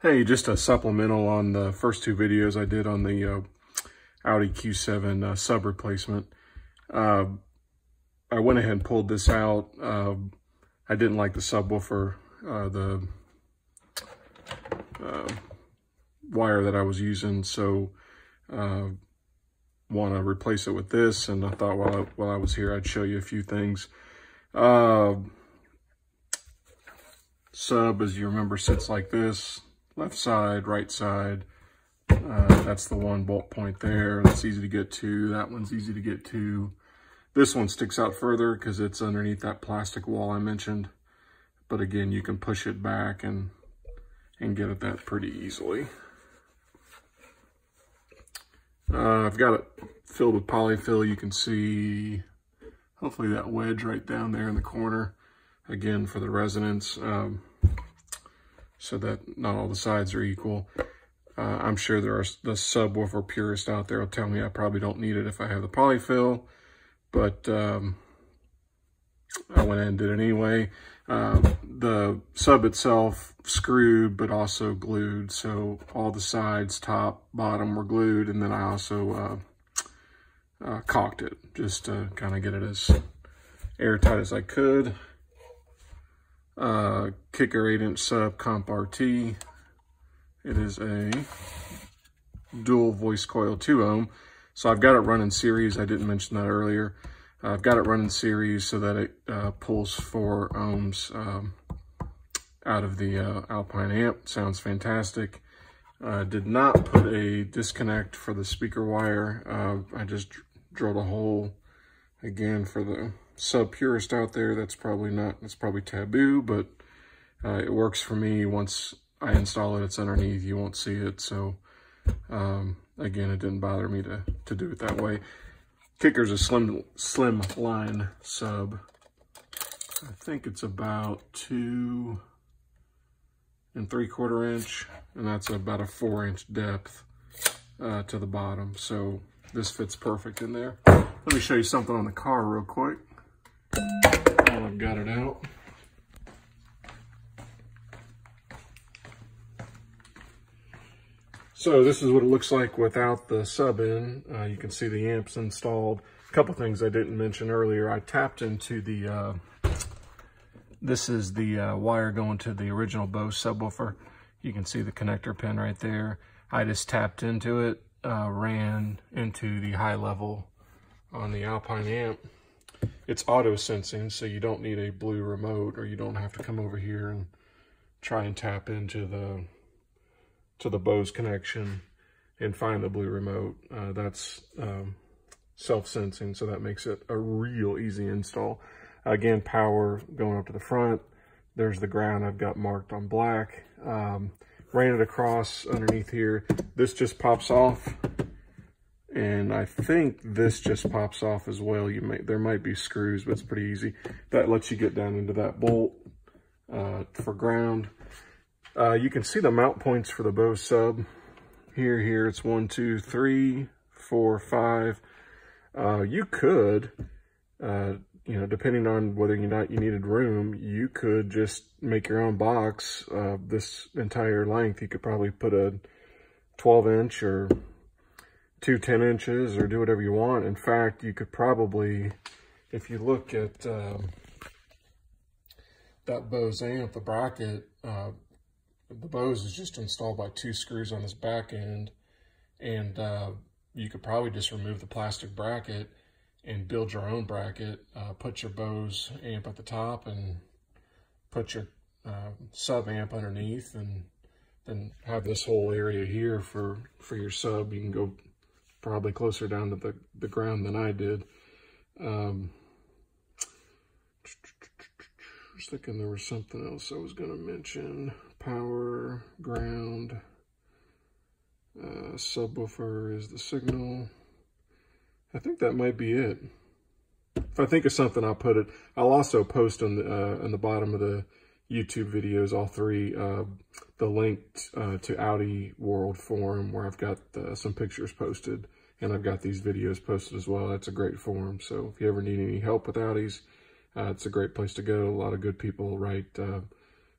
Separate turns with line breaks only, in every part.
Hey, just a supplemental on the first two videos I did on the Audi Q7 sub replacement. I went ahead and pulled this out. I didn't like the subwoofer, the wire that I was using, so want to replace it with this, and I thought while I was here I'd show you a few things. Sub, as you remember, sits like this. Left side, right side. That's the one bolt point there. That's easy to get to. That one's easy to get to. This one sticks out further because it's underneath that plastic wall I mentioned. But again, you can push it back and get at that pretty easily. I've got it filled with polyfill. You can see hopefully that wedge right down there in the corner. Again, for the resonance. So that not all the sides are equal. I'm sure there are the subwoofer purists out there will tell me I probably don't need it if I have the polyfill, but I went ahead and did it anyway. The sub itself screwed, but also glued, so all the sides, top, bottom were glued, and then I also caulked it just to kind of get it as airtight as I could. Kicker 8-inch sub comp RT. It is a dual voice coil 2 ohm. So I've got it running series. I didn't mention that earlier. I've got it running series so that it pulls 4 ohms out of the Alpine amp. Sounds fantastic. Did not put a disconnect for the speaker wire. I just drilled a hole again for the sub purist out there. That's probably taboo, but it works for me. Once I install it, it's underneath, you won't see it. So again, it didn't bother me to do it that way. Kicker's a slim line sub. I think it's about 2 3/4 inch, and that's about a 4-inch depth to the bottom. So this fits perfect in there. Let me show you something on the car real quick while I've got it out. So this is what it looks like without the sub in. You can see the amps installed. A couple things I didn't mention earlier. I tapped into the, this is the wire going to the original Bose subwoofer. You can see the connector pin right there. I just tapped into it, ran into the high level on the Alpine amp. It's auto sensing, so you don't need a blue remote, or you don't have to come over here and try and tap into the Bose connection and find the blue remote. That's self-sensing, so that makes it a real easy install. Again, power going up to the front. There's the ground I've got marked on black. Ran it across underneath here. This just pops off, and I think this just pops off as well. There might be screws, but it's pretty easy. That lets you get down into that bolt for ground. You can see the mount points for the Bose sub. Here, it's 1, 2, 3, 4, 5. You could, you know, depending on whether or not you needed room, you could just make your own box. This entire length, you could probably put a 12-inch or 2 10-inches, or do whatever you want. In fact, you could probably, if you look at that Bose amp, the bracket, the Bose is just installed by 2 screws on this back end, and you could probably just remove the plastic bracket and build your own bracket, put your Bose amp at the top and put your sub amp underneath, and then have this whole area here for your sub. You can go probably closer down to the ground than I did. Just thinking there was something else I was going to mention. Power, ground, subwoofer is the signal. I think that might be it. If I think of something, I'll put it. I'll also post on the bottom of the YouTube videos, all 3, the link to AudiWorld forum, where I've got some pictures posted, and I've got these videos posted as well. That's a great forum. So if you ever need any help with Audis, it's a great place to go. A lot of good people write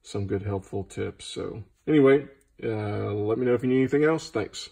some good helpful tips. So anyway, Let me know if you need anything else. Thanks.